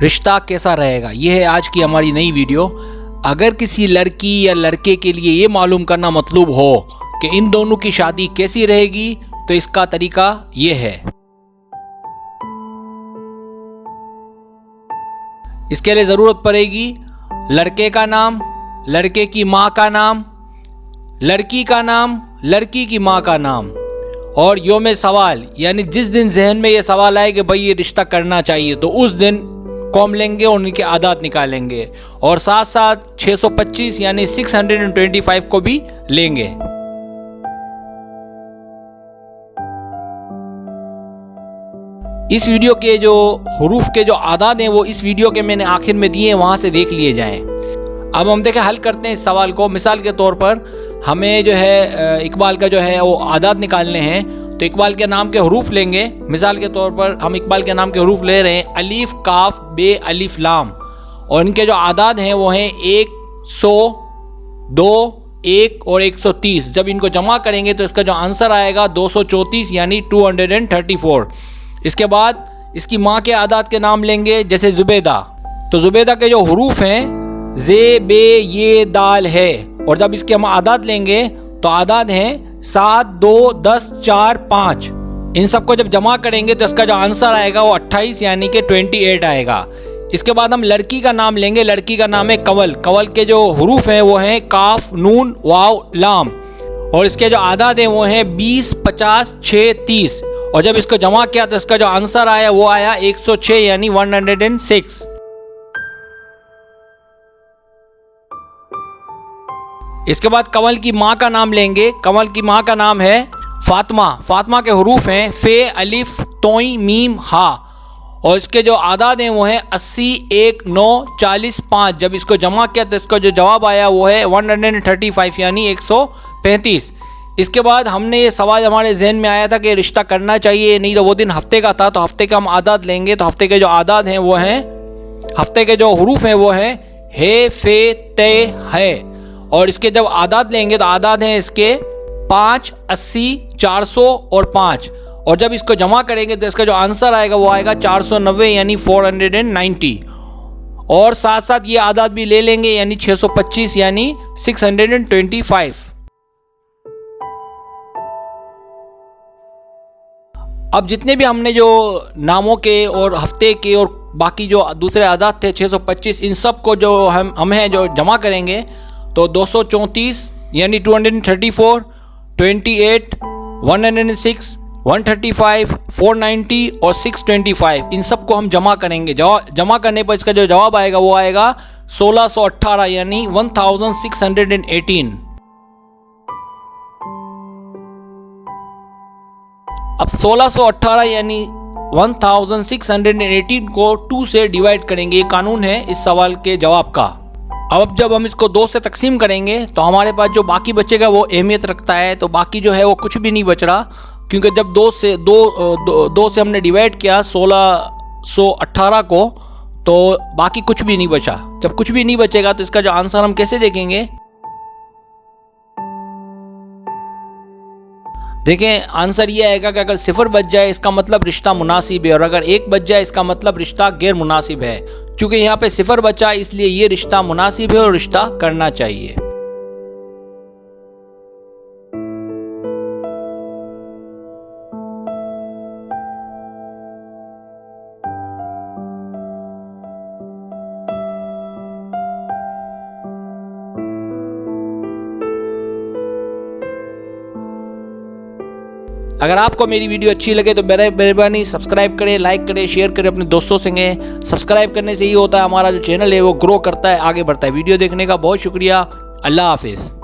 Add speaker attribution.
Speaker 1: रिश्ता कैसा रहेगा, ये है आज की हमारी नई वीडियो। अगर किसी लड़की या लड़के के लिए ये मालूम करना मतलूब हो कि इन दोनों की शादी कैसी रहेगी, तो इसका तरीका ये है। इसके लिए ज़रूरत पड़ेगी लड़के का नाम, लड़के की माँ का नाम, लड़की का नाम, लड़की की माँ का नाम और योम सवाल, यानी जिस दिन जहन में ये सवाल आए कि भाई ये रिश्ता करना चाहिए, तो उस दिन कौम लेंगे और उनके आदात निकालेंगे और साथ साथ 625 यानी 625 को भी लेंगे। इस वीडियो के जो हुरूफ के जो आदात हैं वो इस वीडियो के मैंने आखिर में दिए हैं, वहाँ से देख लिए जाएं। अब हम देखें हल करते हैं इस सवाल को। मिसाल के तौर पर हमें जो है इकबाल का जो है वो आदात निकालने हैं, तो इकबाल के नाम के हुरूफ लेंगे। मिसाल के तौर पर हम इकबाल के नाम के हुरूफ ले रहे हैं अलीफ काफ बे अलीफ लाम, और इनके जो आदात हैं वो हैं 100, 2, 1 और 130। जब इनको जमा करेंगे तो इसका जो आंसर आएगा 234 यानी 234। इसके बाद इसकी माँ के आदात के नाम लेंगे, जैसे जुबैदा, तो जुबैदा के जो हुरूफ हैं जे बे ये दाल है, और जब इसके हम आदात लेंगे तो आदात हैं 7, 2, 10, 4, 5। इन सबको जब जमा करेंगे तो इसका जो आंसर आएगा वो 28 यानी कि 28 आएगा। इसके बाद हम लड़की का नाम लेंगे। लड़की का नाम है कंवल। कंवल के जो हुरूफ हैं वो हैं काफ, नून, वाव, लाम, और इसके जो आदात हैं वो हैं 20, 50, 6, 30, और जब इसको जमा किया तो इसका जो आंसर आया वो आया 106 यानी 106। इसके बाद कंवल की माँ का नाम लेंगे। कंवल की माँ का नाम है फातिमा। फातिमा के हुरूफ हैं फे, अलिफ, तोई, मीम, हा, और इसके जो आदाद हैं वो हैं 80, 1, 9, 40, 5। जब इसको जमा किया तो इसका जो जवाब आया वो है 135 यानी 135। इसके बाद हमने ये सवाल हमारे जहन में आया था कि रिश्ता करना चाहिए नहीं, तो वो दिन हफ्ते का था, तो हफ्ते का हम आदाद लेंगे। तो हफ्ते के जो आदाद हैं वो हैं, हफ्ते के जो हुरूफ हैं वो हैं हे, फे, ते, है, और इसके जब आदात लेंगे तो आदात हैं इसके 5, 80, 400 और 5, और जब इसको जमा करेंगे तो इसका जो आंसर आएगा वो आएगा 490 यानी 490, और साथ साथ ये आदात भी ले लेंगे यानी 625 यानी 625। अब जितने भी हमने जो नामों के और हफ्ते के और बाकी जो दूसरे आदात थे 625, इन सब को जो हम हैं जो जमा करेंगे तो 234 यानी 234, 28, 106, 135, 490 और 625, इन सब को हम जमा करेंगे। जमा करने पर इसका जो जवाब आएगा वो आएगा 1618 यानी 1618। अब 1618 यानी 1618 को 2 से डिवाइड करेंगे। ये कानून है इस सवाल के जवाब का। अब जब हम इसको 2 से तकसीम करेंगे तो हमारे पास जो बाकी बचेगा वो अहमियत रखता है, तो बाकी जो है वो कुछ भी नहीं बच रहा, क्योंकि जब 2 से हमने डिवाइड किया 1618 को, तो बाकी कुछ भी नहीं बचा। जब कुछ भी नहीं बचेगा तो इसका जो आंसर हम कैसे देखेंगे, देखें आंसर ये आएगा कि अगर 0 बच जाए इसका मतलब रिश्ता मुनासिब है, और अगर 1 बच जाए इसका मतलब रिश्ता गैर मुनासिब है। चूँकि यहाँ पे 0 बचा इसलिए ये रिश्ता मुनासिब है और रिश्ता करना चाहिए। अगर आपको मेरी वीडियो अच्छी लगे तो मेहरबानी सब्सक्राइब करें, लाइक करें, शेयर करें अपने दोस्तों संगे। सब्सक्राइब करने से ही होता है हमारा जो चैनल है वो ग्रो करता है, आगे बढ़ता है। वीडियो देखने का बहुत शुक्रिया। अल्लाह हाफिज़।